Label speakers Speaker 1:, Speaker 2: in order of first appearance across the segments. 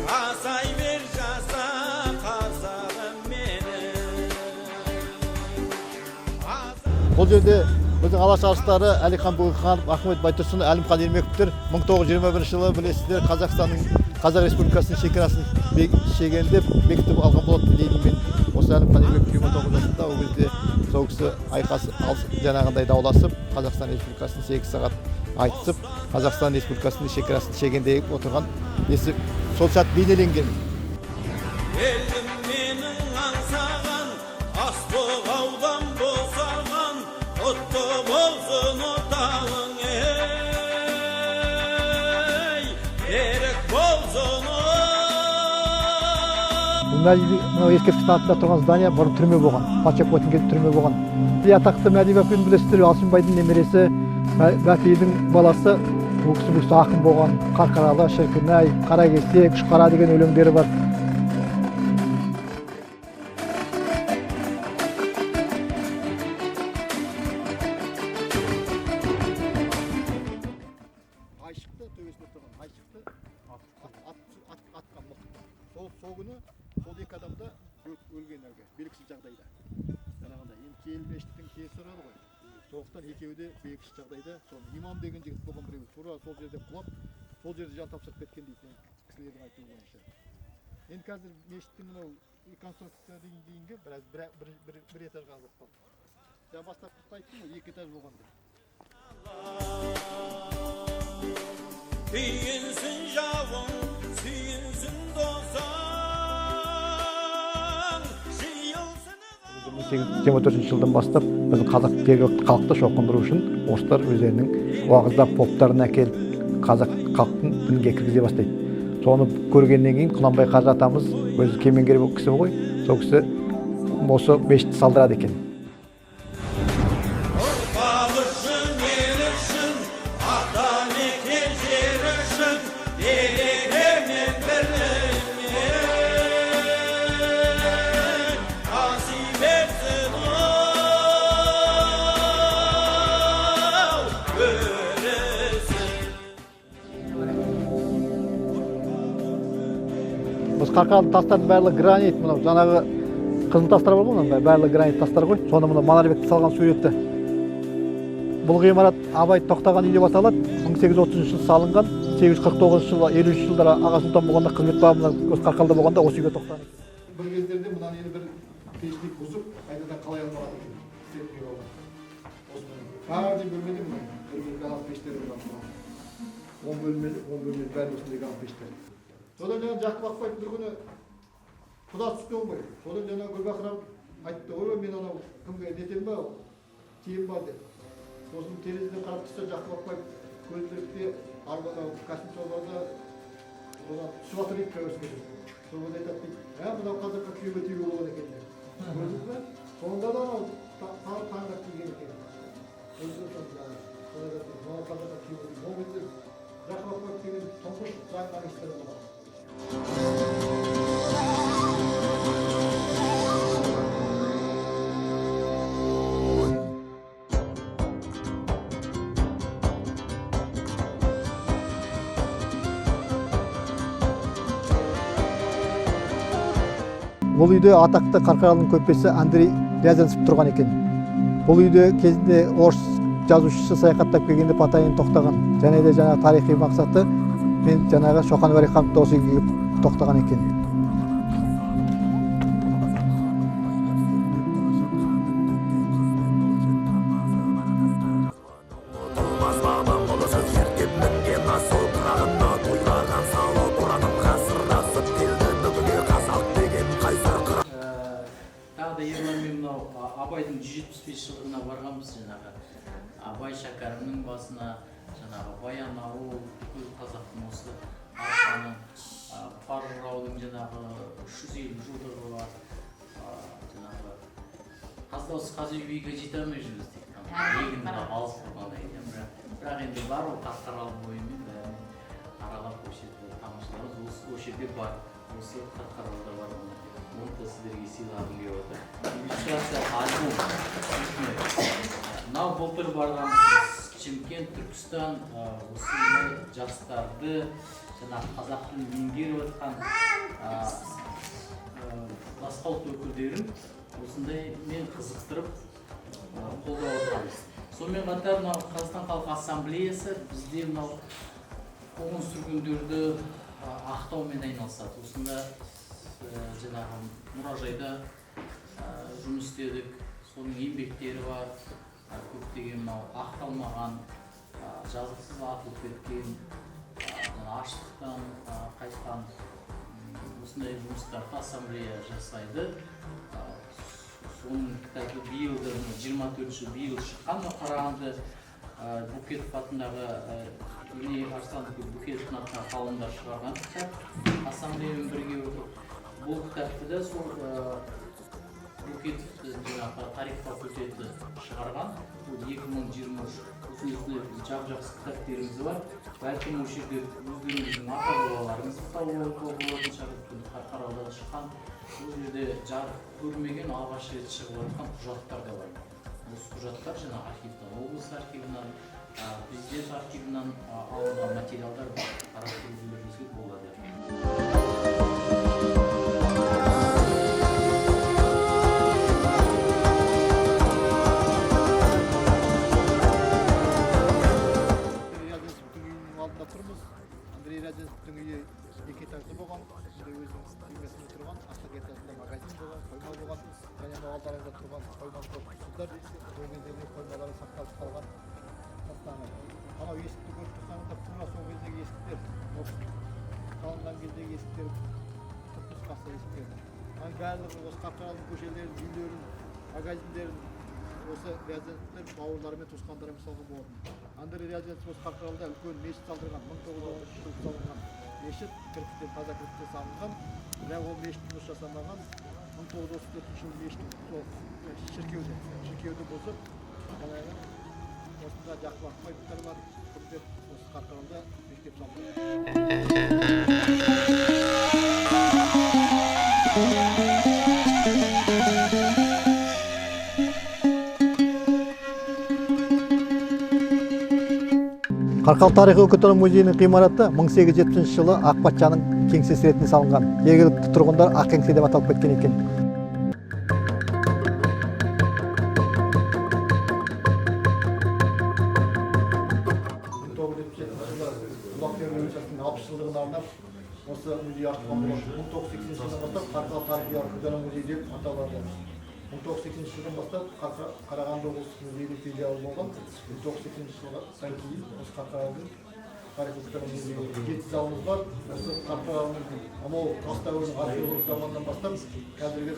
Speaker 1: Asay bir jasa қазағым менің.
Speaker 2: Бұл жерде біздің алаш арыстары Әлихан Бөкейханов, Ахмет Байтұрсынов, Әлімхан Ермековтер 1921 жылы білесіздер Қазақ Республикасының шекарасын шегендеп бекітіп алған болатын. Ленинмен осы Әлімхан Ермеков 29 жасында ол кезде сол кісі айқас жаңағындай дауласып, Қазақстан Республикасын 8 сағат айтысып, Қазақстан Республикасының шекарасын шегендеп отырған есі сол сәт бейнеленген.
Speaker 1: Елім менің аңсаған, ас бұғаудан босаған, отты болсын отағың, ей, ерік болсын
Speaker 2: Мынау ескерткіштің артында тұрған здания бұрын түрме болған. Патша өкіметінің кезінде түрме болған. Атақты Мәди Бәпиевті білесіздер, Алшынбайдың немересі, Бәпиевтің баласы, бұл кісі ақын болған. Қарқаралы, Шіркін-ай, Қаракесек, Үшқара деген өлеңдері бар. Айшықты төбесінде тұрған, айшықты атқан мылтық. Сол күні сол екі адамда өлген әлгі белгісіз жағдайда. Жаңағындай енді келмештің кесірі ғой. Соғыстан екеуі де белгісіз жағдайда, сол имам деген жігіт болған біреу тура сол жерде құлап, сол жерде жан тапсырып кеткен дейді кісілердің айтуы бойынша. Енді қазір мешіттің мынау реконструкция дейінгі бір этажға алып қалды. Жаңа бастап айттым ғой, екі этаж болған деп.
Speaker 1: Түйінсін жауын, сүйінсін досаң, жиылсын
Speaker 2: 1824 жылдан бастап біздің қазақ жергілікті халықты шоқындыру үшін орыстар өздерінің уағыздап поптарын әкеліп қазақ халқын дінге кіргізе бастайды. Соны көргеннен кейін Құнанбай Қажы атамыз өзі кемеңгер кісі ғой, сол кісі осы мешітті салдырады екен. Осы Қарқаралы тастардың барлығы гранит, мынау жаңағы қызыл тастар бар ғой, мынау барлығы гранит тастар ғой. Соны мына Манарбекті салған суреті. Бұл ғимарат Абай тоқтаған үй деп аталады. 1830 жылы салынған, 1849 жылы 50 жылдары Аға Сұлтан болғанда қызмет бабында осы Қарқаралыда болғанда осы үйге тоқтаған екен. Бір кездерде мынаны енді бір пештік бұзып, қайтадан қалай алмаған екен. Істетпей болған. Бәрі бөлмеде мына газ пештері бар. 10 бөлмелі бәрі осындай газ пештері. Содан жаңа Жақып Ақбаев бір күні құда түскен ғой. Содан жаңа Гүлбақырам айтты, ой, мен анау кімге нетем ба, тием ба деп. Сосын терезеден қарап тұрса Жақып Ақбаев көзілдірікте арбанау костюм шалбарда одан түсіп жатыр дейді кәуеске. Содан айтады дейді, мынау қазаққа күйеуге тиюге болған екен деп. Көрдіңіз бе? Сонда да анау таңдап киген екен. Мынау қазаққа күйеуге тиюге. Ол кезде Жақып Ақбаев деген тұңғыш заң магистрі болған. Бұл үйде атақты Қарқаралының көпесі Андрей Рязанцев тұрған екен. Бұл үйде кезінде орыс жазушысы саяхаттап келгенде Патайын тоқтаған. Және де жаңа тарихи мақсаты мен жаңағы Шоқан Уәлихановты осы үйге тоқтаған екен.
Speaker 3: Абайдың 175 жылдығына барғанбыз жаңағы Абай шәкәрімнің басына жаңағы Баянауыл бүкіл қазақтың осы арқаның пар жыраудың жаңағы 350 жылдығы бар. Жаңағы қаздаусыз қазы үйге жете алмай жүрміз тек егінді алыс болғаннан кейін. Бірақ енді бар ол Қарқаралы бойымен аралап осы жерде тамашалаймыз. Осы жерде бар, осы Қарқаралыда бар. Оны да сіздерге сыйлағым келіп отыр. Иллюстрация альбом. Мынау былтыр барғанбыз Шымкент, Түркістан осындай жастарды жаңағы қазақ тілін меңгеріп жатқан басқа ұлт өкілдерін осындай мен қызықтырып қолдап отырамыз. Сонымен қатар мынау Қазақстан Халқы Ассамблеясы бізде мынау қуғын сүргіндерді ақтаумен айналысады. Осында жаңағы мұражайда жұмыс істедік. Соның еңбектері бар. Көптеген мынау ақталмаған, жазықсыз атылып кеткен, аштықтан қайтқан осындай жұмыстарды ассамблея жасайды. Соның кітабы биылғы 24-ші биыл шыққан. Қарағанды Букетов атындағы Илья Арслан Букетов атындағы ғалымдар шығарған кітап. Ассамблеямен бірге отырып бұл кітапты да сол Букетов тарих факультеті шығарған. 2023 осындай жақсы кітаптеріміз бар. Бәлкім осы жерде өздеріңіздің ата-бабаларыңызды тауып болатын шығар. Қарқаралыда шыққан. Бұл жерде жарық көрмеген алғаш рет шығып жатқан құжаттар да бар. Осы құжаттар жаңағы архивтан, облыс архивынан, президент архивынан алынған материалдар бар. Қарап көрулеріңізге болады.
Speaker 2: Андрей Раденцевтің үйі екі этажды болған, өзінің үймесінде тұрған, астық этажында магазин болған, қойма болған, және алдарында тұрған қойма қорқысыздар, ол кездегі қоймалары сақталып қалған. Анау есікті көріп тұрсаңыздар, тура сол кездегі есіктер, салынған кездегі есіктер, түпнұсқасы есіктер. Барлығы осы Қарқаралының көшелерін, үйлерін, магазиндерін осы Рязанцевтер бауырларымен, туысқандарымен салған болатын. Андрей Рязанцев осы Қарқаралыда үлкен мешіт салдырған, 1913 жылы салынған мешіт, кірпіштен, таза кірпіштен салынған. Бірақ ол мешіт жұмыс жасамаған. 1934 жылы мешіт шіркеуді бұзып, осында жақсылық қойыптар бар, күрдеп осы Қарқаралыда мектеп салдырған. Қарқаралы тарихи-өлкетану музейінің ғимараты 1870 жылы Ақ патшаның кеңсесі ретінде салынған. Жергілікті тұрғындар Ақ кеңсе деп аталып кеткен екен. Осы музей ашылған болатын. 1980 жылдан бастап Қарқаралы тарихи-өлкетану музейі деп аталады. 1980 жылдан бастап Қарағанды облыстық музейінің филиалы болған. 1980 жылдан кейін осы Қарқаралының тарихи-өлкетану музейі 7 залымыз бар. Осы Қарқаралының анау тас дәуірінің археологиялық заманынан бастап қазіргі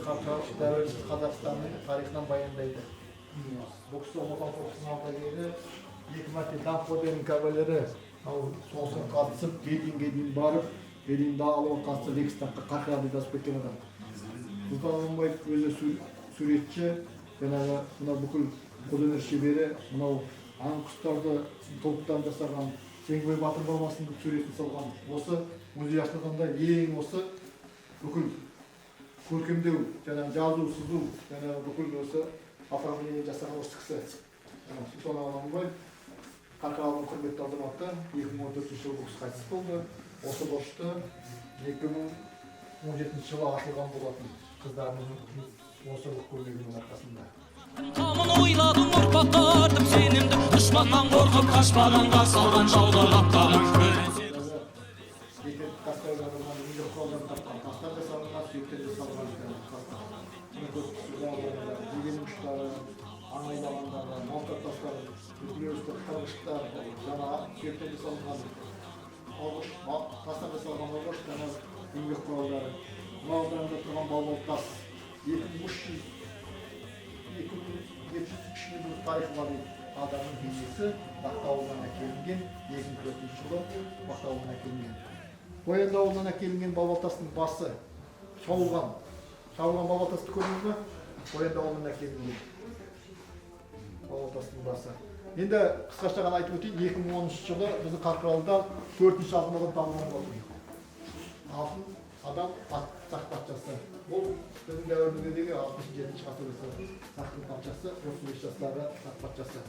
Speaker 2: Қазақстанның тарихынан баяндайды. Бұл кісі Отан соғысының ардагері, 2 мәрте даңқ орденінің кавалері, соғысқа қатысып, Берлинге дейін барып, Берлинді алуға қатысып, Рейхстагқа Қарқаралыда жазып кеткен адам. Сұлтан Алмайып өзі суретші, жаңағы мына бүкіл қолөнер шебері, мынау аң құстарды толықтан жасаған Теңбай Батыр бабасының суретін салған. Осы музей ашылғанда ең осы бүкіл көркемдеу, жаңағы жазу, сызу, жаңағы бүкіл осы оформление жасаған осы кісі. Сұлтан Алмайып Қарқаралының құрметті азаматы 2014 жылы қайтыс болды. Осы борышты 2017 жылы ашылған болатын. Қыздарымыздың осы көмегінің арқасында.
Speaker 4: Қамын ойладым, ұрпақтардым сенімді, дұшпаннан қорқып қашпадан қарсы алған жауды қаптадым.
Speaker 2: Жеті тастар жазылған, үйде құралдан тапқан тастар да салынған, сүйектер де салынған. Дегеннің ұштары, аң айналғандары, малтар тастары, үлгілерістер, қырғыштар, жаңа сүйектер де салынған. Тастар да салынған олғыш, жаңа еңбек құралдары. Мағылдарында тұрған балбал тас. 2700 жыл тарихы бар адамның бейнесі Бақтауылдан әкелінген, 2004 жылы Бақтауылдан әкелінген. Қоянды ауылынан әкелінген балбалтастың басы шауылған балбалтасты көрдіңіз бе? Қоянды ауылынан әкелінген балбалтастың басы. Енді қысқаша ғана айтып өтейін, 2013 жылы біздің Қарқаралыда 4-ші алтын адам табылған болды. Алтын адам сақ патшасы. Бұл біздің дәуірінде деген 67 ғасырда сақтың патшасы 35 жастағы сақ патшасы.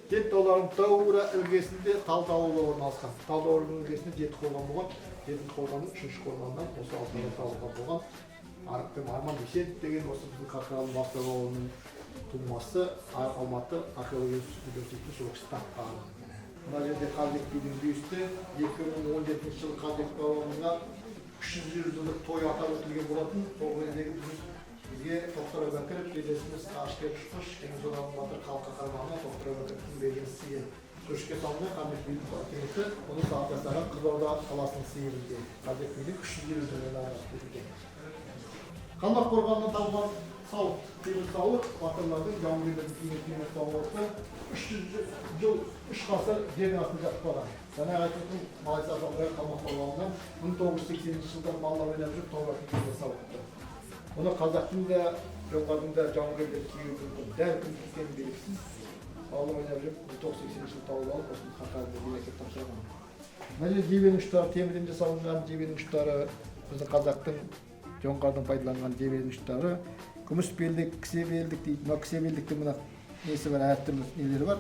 Speaker 2: Кент тауларының Таура іргесінде Талды ауылы орналасқан. Талды ауылының іргесінде 7 қорған болған. 7 қорғанның 3 қорғаннан осы алтын тауға болған. Арық пен Арман Бейсенов деген осы біздің Қарқаралы Мақтау ауылының тумасы Алматы археология университетінің сол кісі тапқан. Мына жерде Қазыбек бидің бюсті 2017 жылы Қазыбек бабамызға 300 жылдық той атап өтілген болатын. Сол кездегі бізге Тоқтар Әубәкіров дедесіміз Қашқар ұшқыш теңіз одағының батыры Қалқа Қарманға Тоқтар Әубәкіровтің берген сыйы. Күрішке салынған Қазыбек бидің кеңесі оны сағат жасаған Қызылорда қаласының сыйы бізге. Қазыбек бидің 300 жылдығына өтілген. Қалмақ қорғанынан табылған сауыт, темір сауыт, батырлардың жауынгерлердің киген сауыты 300 жыл, 3 ғасыр жердің астында жатып қалған. Жаңа айтылған Малайзия азаматтары Қалмақ қорғанынан 1980 жылдан маллар ойнап жүріп тауып киген сауытты. Оны қазақтың да, жоңғардың да жауынгерлер киген мүмкін. Дәл кім киген белгісіз. Маллар ойнап жүріп 1980 жыл тауып алып, осыны Қарқаралыда мемлекет тапсырған. Мына жерде жебенің ұштары, темірден жасалынған жебенің ұштары біздің қазақтың жоңғардың пайдаланған жебенің ұштары. Күміс белдік, кісе белдік дейді. Мына кісе белдіктің мына несі бар, әртүрлі нелері бар.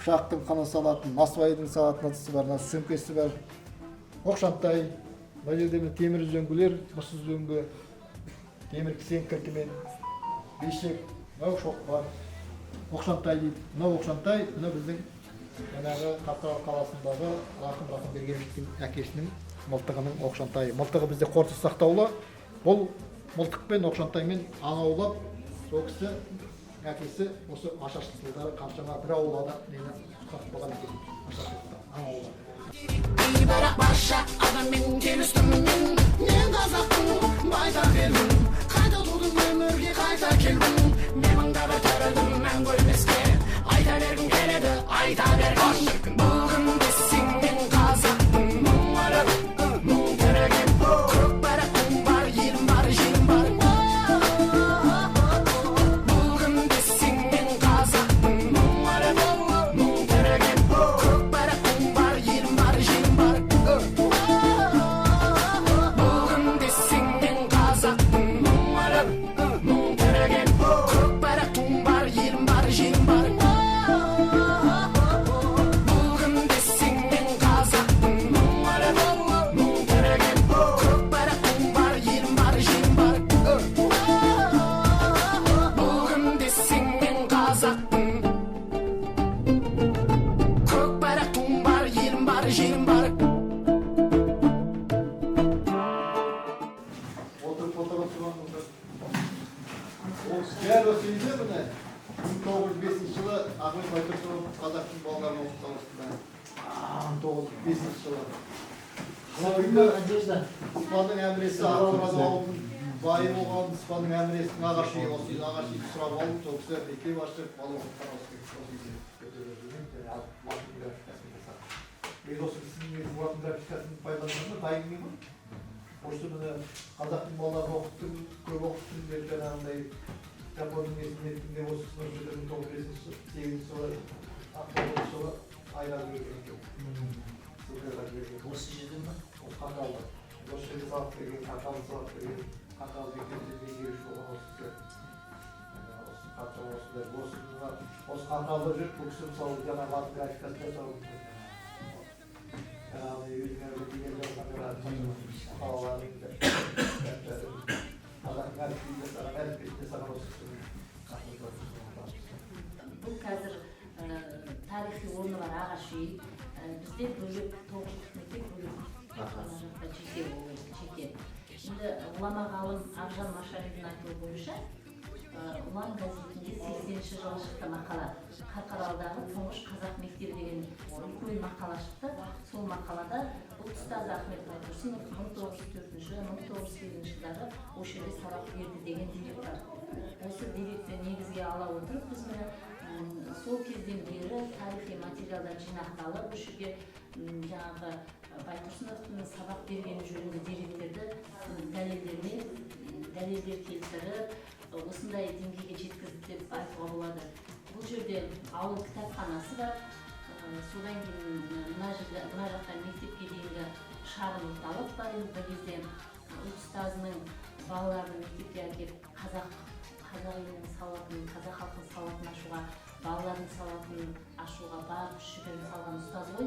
Speaker 2: Пышақтың қаны салатын, насыбайдың салатын ыдысы бар, сөмкесі бар. Оқшантай. Мына жерде темір үзеңгілер, мыс үзеңгі, темір кісен кіркімен, бешек, мынау шоқ бар. Оқшантай дейді. Мынау оқшантай, мына біздің жаңағы Қарқаралы қаласындағы Рақым Бергеновичтің әкесінің мылтығының оқшантайы. Мылтығы бізде қорсыз сақтаулы. Бұл мылтықпен оқшантаймен аң аулап, сол кісі әкесі осы ашаршы жылдары қаншама бір аулада нені сатып болған екен. Ашаршылықта аң аулап.
Speaker 5: Бірақ барша адаммен келістім мен қазақтың байтақ елмін. Қайта тудым өмірге қайта келдім. Мен мыңдап өтердім мән көрмеске. Айта бергім келеді, айта бергім. Бүгін десең мен қазақпын. Мың тереген көк барақтың бар, елім бар, жерім бар. Бүгін десең мен қазақпын. Мың тереген көк барақтың бар, елім бар, жерім бар. Бүгін десең мен қазақпын. Мың тереген көк барақтың бар, елім бар, жерім бар.
Speaker 2: Дәл осы үйде міне 1905 жылы Ахмет Байтұрсынов қазақтың балаларын оқып салысында. 1905 жылы. Испанның әміресі Ақтұрады ауылының байы болған Испанның әміресінің ағаш үйі осы үйді ағаш үйді сұрап алып, сол кісі мектеп ашып, бала оқытқан осы үйде латын графикасын жасады. Мен осы сіздің латын графикасын пайдаланғанда дайынмын ғой. Осы міне қазақтың балаларын оқыттым, көп оқыттым деп жаңағындай Жапонның есімде осы сынып жүрген 1908 жылы, Ақтөбе жылы айран берген.
Speaker 3: Осы жерде ме?
Speaker 2: Осы Қарқаралы. Осы жерде салып берген, Қарқаралы салып берген, Қарқаралы мектебінде меңгеруші болған осы кісі. Осы Қарқаралы осы Қарқаралыда жүріп, бұл кісі мысалы жаңағы латын графикасында жасалып жүрген. Жаңағы өзіне дегенде қалаларын
Speaker 6: бұл қазір тарихи орны бар ағаш үй. Бізде бөлек 9 мектеп бөлек жақта жеке. Şimdi ғұлама ғалым Ақжан Машаревтің айтуы бойынша ұлан газетінде 80-ші жылы шықты мақала. Қарқаралыдағы тұңғыш қазақ мектебі деген үлкен мақала шықты. Сол мақалада ұстаз Ахмет Байтұрсынов 1904-1908 жылдары осы жерде сабақ берді деген дерек бар. Осы деректі негізге ала отырып, біз сол кезден бері тарихи материалдар жинақталып, осы жерге жаңағы Байтұрсыновтың сабақ бергені жөнінде деректерді дәлелдер келтіріп, осындай деңгейге жеткізді деп айтуға болады. Бұл жерде ауыл кітапханасы бар. Содан кейін мына жақта мектепке дейінгі шағын орталық бар. Бір кезде ұстазының балаларды мектепке әкеліп қазақ елінің сауатын, қазақ халқының сауатын ашуға, балалардың сауатын ашуға бар күш жігерін салған ұстаз ғой.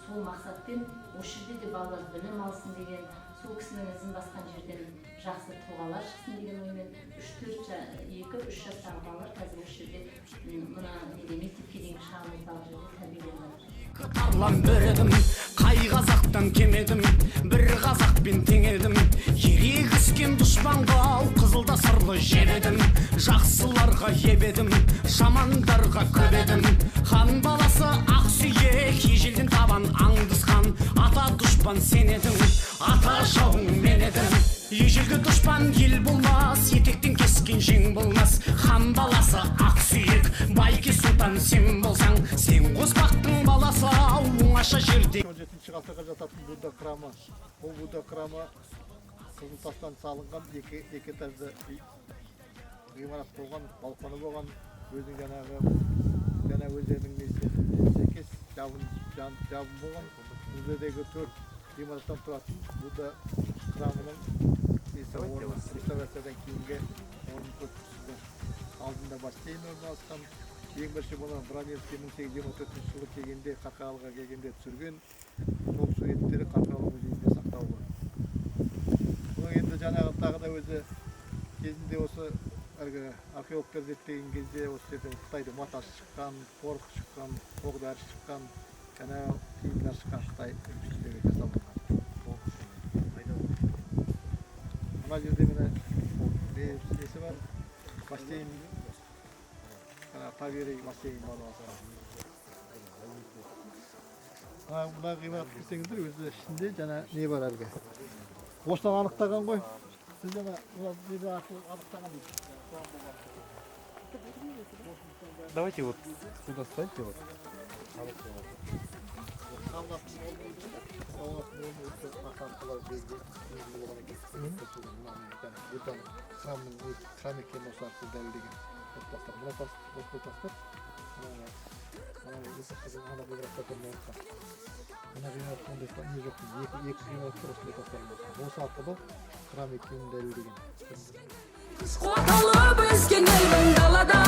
Speaker 6: Сол мақсатпен осы жерде де балалар білім алсын деген, сол кісінің ізін басқан жерден жақсы тұлғалар шықсын деген оймен 2-3 жастағы балалар қазір осы жерде мына мектепке дейінгі шағын жерде тәрбиеленіп жатыр.
Speaker 5: Тарлан бір едім, қай қазақтан кемедім, бір қазақпен тең едім. Ерек үскен дұшпанға қызылда сырлы жебедім, жақсыларға ебедім, жамандарға көбедім. Хан баласы Ақсүйек, ежелден табан аңдысқан, ата дұшпан сен едің, ата жауың мен едім. Ежелгі дұшпан ел болмас, етектен кескен жең болмас. Хан баласы Ақсүйек, Байке Сұлтан сен болсаң, сен қоспақтың баласы оңаша жерде.
Speaker 2: 17-ші ғасырға жататын Будда храмы. Бұл Будда храмы қызыл тастан салынған екі этажды ғимарат болған, балконы болған, өзінің жаңа өздерінің сәйкес жабын болған. Бұл жердегі 4 ғимараттан тұратын Будда храмының реставрациядан кейінгі оның көпшілігі алдында бассейн орналасқан. Ең бірінші бұны Броневский 1824 жылы келгенде, Қарқаралыға келгенде түсірген. Сол суреттері Қарқаралы музейінде сақтаулы. Бұның енді жаңағы тағы да өзі кезінде осы археологтар зерттеген кезде осы жерден Қытайдың матасы шыққан, қорық шыққан, оқ-дәрі шыққан, жаңағы киімдер шыққан Қытай үлгісіндегі жасалынған. Мына жерде міне несі бар, бассейн, табиғи бассейн бар. Мына ғимарат көрсеңіздер, өзі ішінде жаңа не бар әлгі. Осыдан анықтаған ғой. Сіз жаңа жерде анықтаған дейсіз.
Speaker 7: Давайте вот сюда ставьте вот.
Speaker 2: Храм екенін осы арқылы дәлелдеген отбасылар. Мына отбасылар мына ғимарат ондай не жоқ, екі ғимарат тұр осындай тастар. Осы арқылы храм екенін дәлелдеген.
Speaker 4: Қуат алып өскен елмін далада